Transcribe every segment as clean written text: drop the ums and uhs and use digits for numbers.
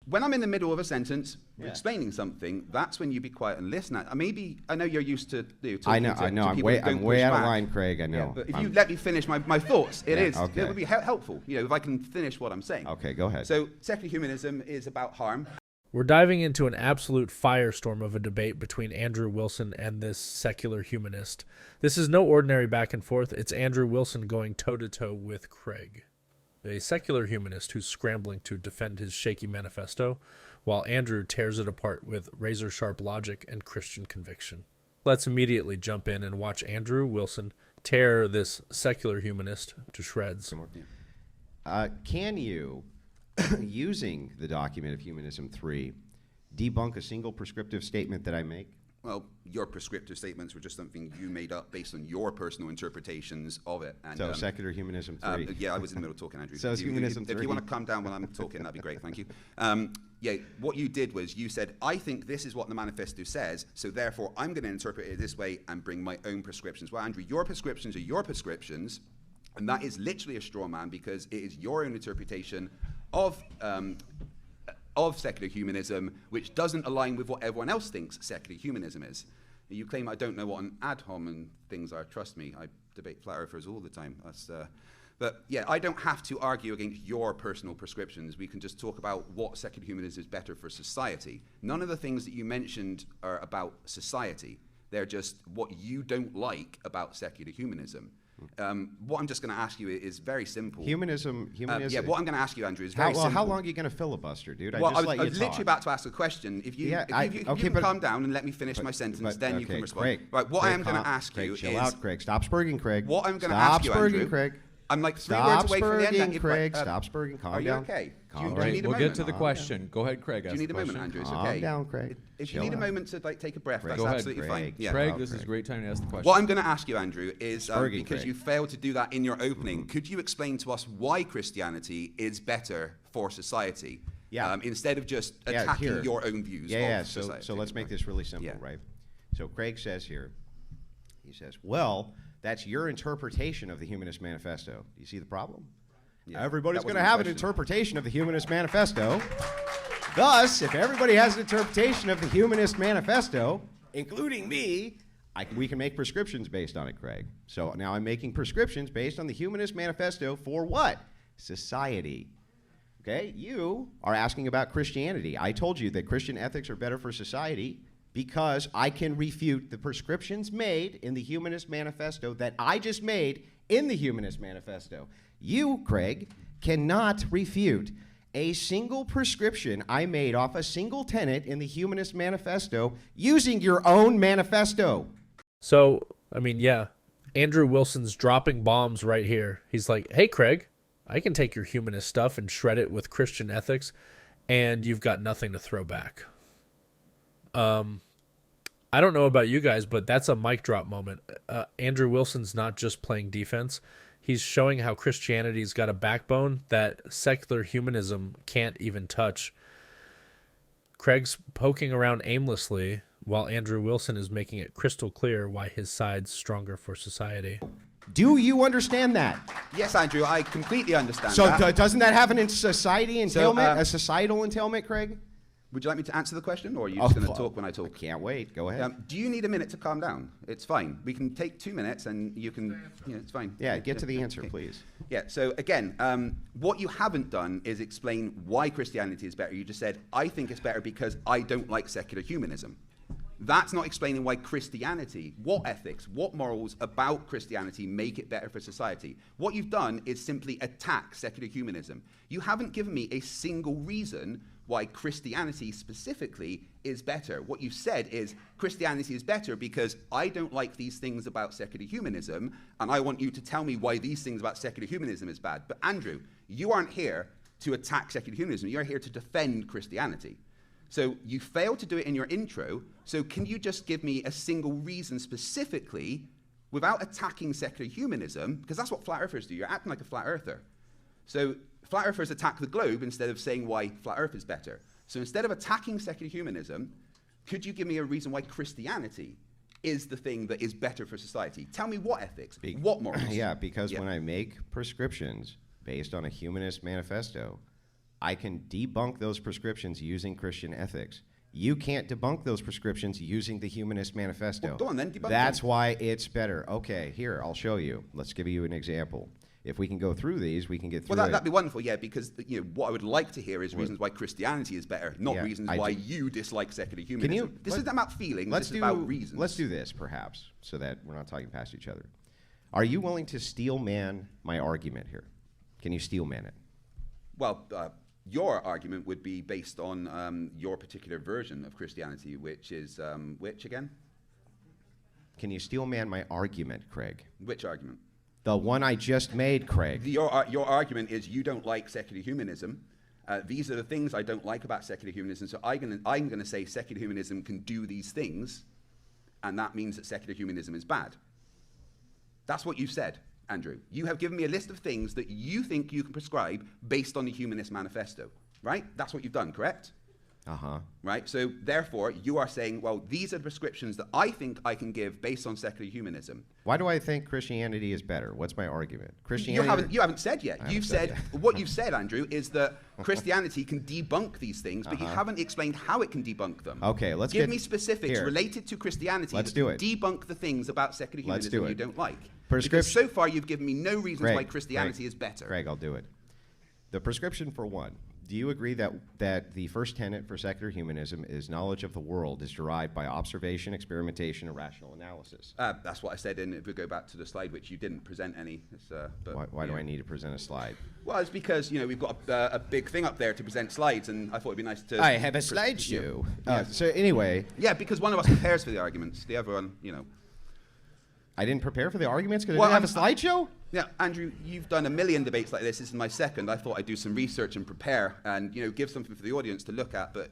when I'm in the middle of a sentence explaining something, that's when you be quiet and listen. I know you're used to talking I know. to people who don't I'm way push out of back. line, Craig. I know. Yeah, but if you let me finish my thoughts, it would be helpful. If I can finish what I'm saying. Okay, go ahead. So secular humanism is about harm. We're diving into an absolute firestorm of a debate between Andrew Wilson and this secular humanist. This is no ordinary back and forth. It's Andrew Wilson going toe-to-toe with Craig, a secular humanist who's scrambling to defend his shaky manifesto, while Andrew tears it apart with razor-sharp logic and Christian conviction. Let's immediately jump in and watch Andrew Wilson tear this secular humanist to shreds. Can you, using the document of Humanism 3, debunk a single prescriptive statement that I make? Well, your prescriptive statements were just something you made up based on your personal interpretations of it. And, so secular Humanism 3. Yeah, I was in the middle of talking, Andrew. So Humanism 3. If you want to calm down when I'm talking, that'd be great. Thank you. What you did was you said, I think this is what the manifesto says, so therefore I'm going to interpret it this way and bring my own prescriptions. Well, Andrew, your prescriptions are your prescriptions, and that is literally a straw man because it is your own interpretation of secular humanism, which doesn't align with what everyone else thinks secular humanism is. You claim I don't know what an ad hominem things are. Trust me, I debate flat earthers all the time. But yeah, I don't have to argue against your personal prescriptions. We can just talk about what secular humanism is better for society. None of the things that you mentioned are about society. They're just what you don't like about secular humanism. What I'm just going to ask you is very simple. Humanism. What I'm going to ask you, Andrew, is very simple. How long are you going to filibuster, dude? I was literally about to ask a question. If you can calm down and let me finish my sentence, then you can respond. Craig, right, what I am going to ask you is... Chill out, Craig. Stop spurging, Craig. What I'm going to ask you, Andrew... Stop spurging, Craig. I'm like 3 words away from the end. Craig. Stop spurging. Calm down. Are you okay? Do you need a We'll moment? get to the question. Go ahead, Craig. Do you need a moment, Andrew? It's okay. Calm down, Craig. If you need a moment to take a breath, that's Go ahead, absolutely fine. Yeah. Craig, this is a great time to ask the question. What I'm going to ask you, Andrew, is because Craig. you failed to do that in your opening, could you explain to us why Christianity is better for society? Yeah. Instead of just attacking your own views of society. So let's make this really simple, right? So Craig says here, he says, well, that's your interpretation of the Humanist Manifesto. Do you see the problem? Yeah, everybody's going to have an interpretation of the Humanist Manifesto. Thus, if everybody has an interpretation of the Humanist Manifesto, including me, we can make prescriptions based on it, Craig. So now I'm making prescriptions based on the Humanist Manifesto for what? Society. Okay? You are asking about Christianity. I told you that Christian ethics are better for society because I can refute the prescriptions made in the Humanist Manifesto that I just made in the Humanist Manifesto. You, Craig, cannot refute a single prescription I made off a single tenet in the Humanist Manifesto using your own manifesto. So, I mean, yeah, Andrew Wilson's dropping bombs right here. He's like, hey, Craig, I can take your humanist stuff and shred it with Christian ethics, and you've got nothing to throw back. I don't know about you guys, but that's a mic drop moment. Andrew Wilson's not just playing defense. He's showing how Christianity's got a backbone that secular humanism can't even touch. Craig's poking around aimlessly, while Andrew Wilson is making it crystal clear why his side's stronger for society. Do you understand that? Yes, Andrew, I completely understand so that. So doesn't that have a society entailment, a societal entailment, Craig? Would you like me to answer the question, or are you just going to talk when I talk? I can't wait. Go ahead. Do you need a minute to calm down? It's fine. We can take 2 minutes, and you can, it's fine. Yeah, get to the answer, please. Yeah, so again, what you haven't done is explain why Christianity is better. You just said, I think it's better because I don't like secular humanism. That's not explaining why Christianity, what ethics, what morals about Christianity make it better for society. What you've done is simply attack secular humanism. You haven't given me a single reason why Christianity specifically is better. What you said is Christianity is better because I don't like these things about secular humanism, and I want you to tell me why these things about secular humanism is bad. But Andrew, you aren't here to attack secular humanism. You're here to defend Christianity. So you failed to do it in your intro, so can you just give me a single reason specifically, without attacking secular humanism, because that's what flat earthers do. You're acting like a flat earther. So flat earthers attack the globe instead of saying why flat earth is better. So instead of attacking secular humanism, could you give me a reason why Christianity is the thing that is better for society? Tell me what ethics, what morals. Yeah, because when I make prescriptions based on a Humanist Manifesto, I can debunk those prescriptions using Christian ethics. You can't debunk those prescriptions using the Humanist Manifesto. Well, go on then, debunk That's them. why it's better. Okay, here, I'll show you. Let's give you an example. If we can go through these, we can get through Well, it. that'd be wonderful, yeah, because what I would like to hear is reasons why Christianity is better, not reasons why you dislike secular humanism. This isn't about feelings, this is about reasons. Let's do this, perhaps, so that we're not talking past each other. Are you willing to steel man my argument here? Can you steel man it? Well, your argument would be based on your particular version of Christianity, which is, which again? Can you steel man my argument, Craig? Which argument? The one I just made, Craig. Your argument is you don't like secular humanism. These are the things I don't like about secular humanism, so I'm going to say secular humanism can do these things, and that means that secular humanism is bad. That's what you've said, Andrew. You have given me a list of things that you think you can prescribe based on the Humanist Manifesto, right? That's what you've done, correct? Uh-huh. Right? So therefore, you are saying, well, these are the prescriptions that I think I can give based on secular humanism. Why do I think Christianity is better? What's my argument? Christianity. You haven't said yet. You've said what you've said, Andrew, is that Christianity can debunk these things, but you haven't explained how it can debunk them. Okay, let's give me specifics related to Christianity. Let's do it. Debunk the things about secular humanism you don't like. Prescription. Because so far you've given me no reasons why Christianity is better. Craig, I'll do it. The prescription for one. Do you agree that the first tenet for secular humanism is knowledge of the world is derived by observation, experimentation, and rational analysis? That's what I said, and if we go back to the slide, which you didn't present any. Why do I need to present a slide? Well, it's because we've got a big thing up there to present slides, and I thought it'd be nice to. I have a slideshow. So anyway. Yeah, because one of us prepares for the arguments. The other one, I didn't prepare for the arguments because I didn't have a slideshow? Yeah, Andrew, you've done a million debates like this. This is my second. I thought I'd do some research and prepare and, give something for the audience to look at. But,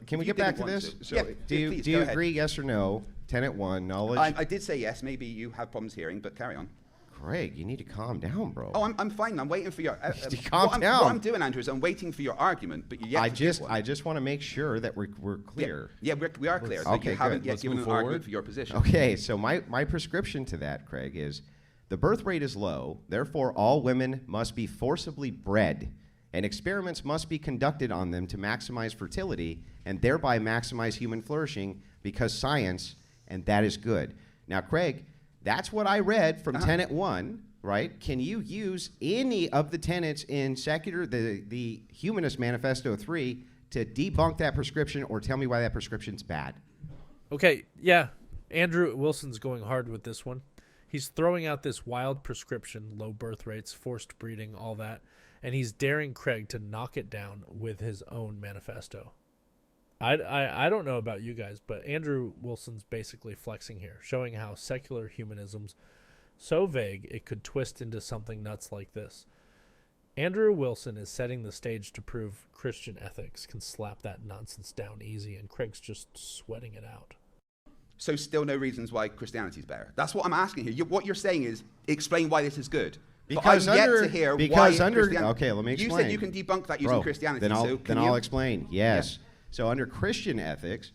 can we get back to this? So, yeah, do you agree, yes or no, tenet one, knowledge? I did say yes. Maybe you have problems hearing, but carry on. Craig, you need to calm down, bro. Oh, I'm fine. I'm waiting for your... calm down. What I'm doing, Andrew, is I'm waiting for your argument, but you're yet to give one. I just want to make sure that we're clear. Yeah, we are clear. So you haven't yet given an argument for your position. Okay, so my prescription to that, Craig, is the birth rate is low, therefore all women must be forcibly bred, and experiments must be conducted on them to maximize fertility and thereby maximize human flourishing because science, and that is good. Now, Craig, that's what I read from Tenet 1, right? Can you use any of the tenets in the Humanist Manifesto 3 to debunk that prescription or tell me why that prescription's bad? Okay, yeah. Andrew Wilson's going hard with this one. He's throwing out this wild prescription, low birth rates, forced breeding, all that, and he's daring Craig to knock it down with his own manifesto. I don't know about you guys, but Andrew Wilson's basically flexing here, showing how secular humanism's so vague it could twist into something nuts like this. Andrew Wilson is setting the stage to prove Christian ethics can slap that nonsense down easy, and Craig's just sweating it out. So still no reasons why Christianity is better. That's what I'm asking here. What you're saying is explain why this is good. Because but I've yet to hear why okay, let me explain. You said you can debunk that using Christianity. Then I'll explain. Yes. Yeah. So under Christian ethics,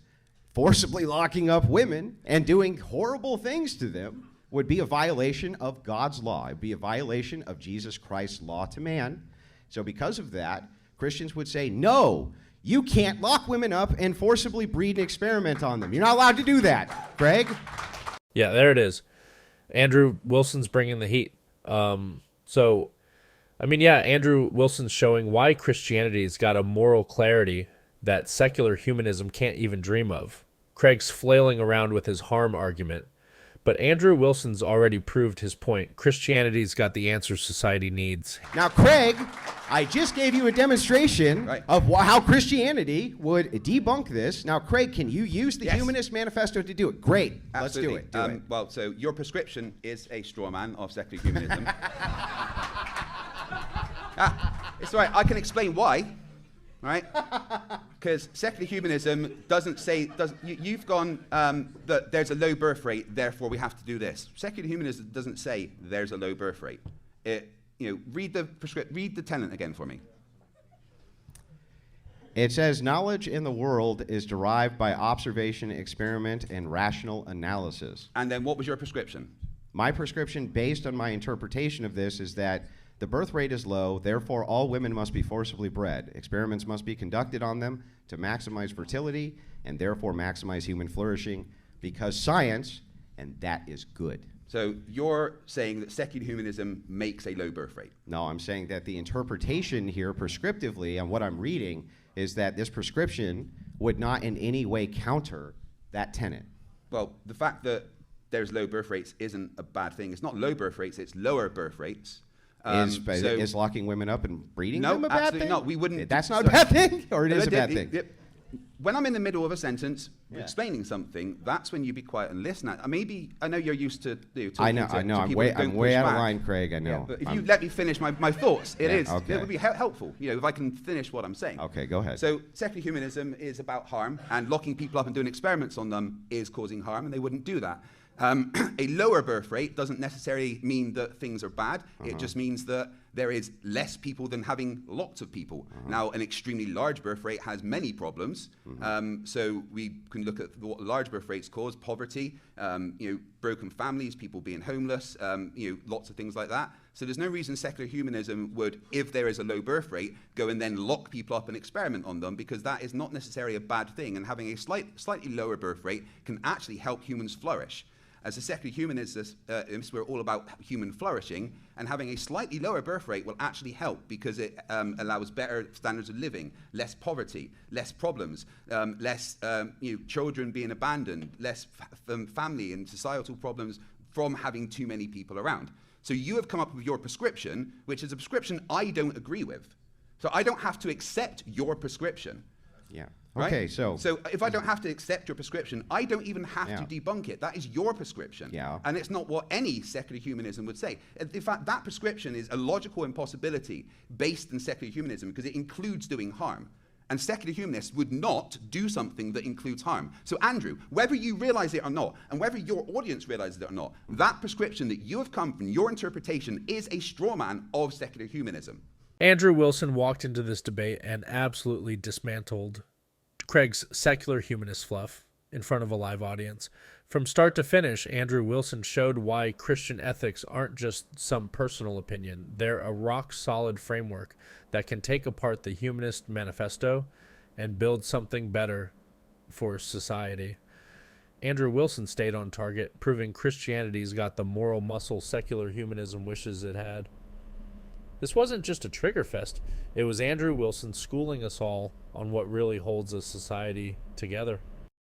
forcibly locking up women and doing horrible things to them would be a violation of God's law. It would be a violation of Jesus Christ's law to man. So because of that, Christians would say, no, you can't lock women up and forcibly breed and experiment on them. You're not allowed to do that. Greg? Yeah, there it is. Andrew Wilson's bringing the heat. Andrew Wilson's showing why Christianity's got a moral clarity that secular humanism can't even dream of. Craig's flailing around with his harm argument. But Andrew Wilson's already proved his point. Christianity's got the answers society needs. Now, Craig, I just gave you a demonstration of how Christianity would debunk this. Now, Craig, can you use the Humanist Manifesto to do it? Great. Absolutely. Let's do it. Well, so your prescription is a straw man of secular humanism. It's all right. I can explain why. Right? Because secular humanism doesn't say, you've gone that there's a low birth rate, therefore we have to do this. Secular humanism doesn't say there's a low birth rate. Read the tenet again for me. It says knowledge in the world is derived by observation, experiment, and rational analysis. And then what was your prescription? My prescription, based on my interpretation of this, is that The birth rate is low, therefore all women must be forcibly bred. Experiments must be conducted on them to maximize fertility and therefore maximize human flourishing because science, and that is good. So you're saying that secular humanism makes a low birth rate? No, I'm saying that the interpretation here prescriptively and what I'm reading is that this prescription would not in any way counter that tenet. Well, the fact that there's low birth rates isn't a bad thing. It's not low birth rates, it's lower birth rates. Is locking women up and breeding them a bad thing? No, we wouldn't. That's not a bad thing? Or it is a bad thing? When I'm in the middle of a sentence explaining something, that's when you be quiet and listen. I know you're used to talking I know. I'm way out of line, Craig. I know. Yeah, but if you let me finish my thoughts, it would be helpful. If I can finish what I'm saying. Okay, go ahead. So secular humanism is about harm, and locking people up and doing experiments on them is causing harm, and they wouldn't do that. A lower birth rate doesn't necessarily mean that things are bad. It just means that there is less people than having lots of people. Now, an extremely large birth rate has many problems. So we can look at what large birth rates cause: poverty, broken families, people being homeless, lots of things like that. So there's no reason secular humanism would, if there is a low birth rate, go and then lock people up and experiment on them, because that is not necessarily a bad thing. And having a slightly lower birth rate can actually help humans flourish. As a secular humanist, we're all about human flourishing, and having a slightly lower birth rate will actually help because it allows better standards of living, less poverty, less problems, less children being abandoned, less family and societal problems from having too many people around. So you have come up with your prescription, which is a prescription I don't agree with. So I don't have to accept your prescription. Yeah. Right? Okay, so if I don't have to accept your prescription, I don't even have to debunk it. That is your prescription. Yeah. And it's not what any secular humanism would say. In fact, that prescription is a logical impossibility based in secular humanism because it includes doing harm. And secular humanists would not do something that includes harm. So Andrew, whether you realize it or not, and whether your audience realizes it or not, that prescription that you have come from, your interpretation, is a straw man of secular humanism. Andrew Wilson walked into this debate and absolutely dismantled Craig's secular humanist fluff in front of a live audience. From start to finish, Andrew Wilson showed why Christian ethics aren't just some personal opinion. They're a rock-solid framework that can take apart the Humanist Manifesto and build something better for society. Andrew Wilson stayed on target, proving Christianity's got the moral muscle secular humanism wishes it had. This wasn't just a trigger fest. It was Andrew Wilson schooling us all on what really holds a society together.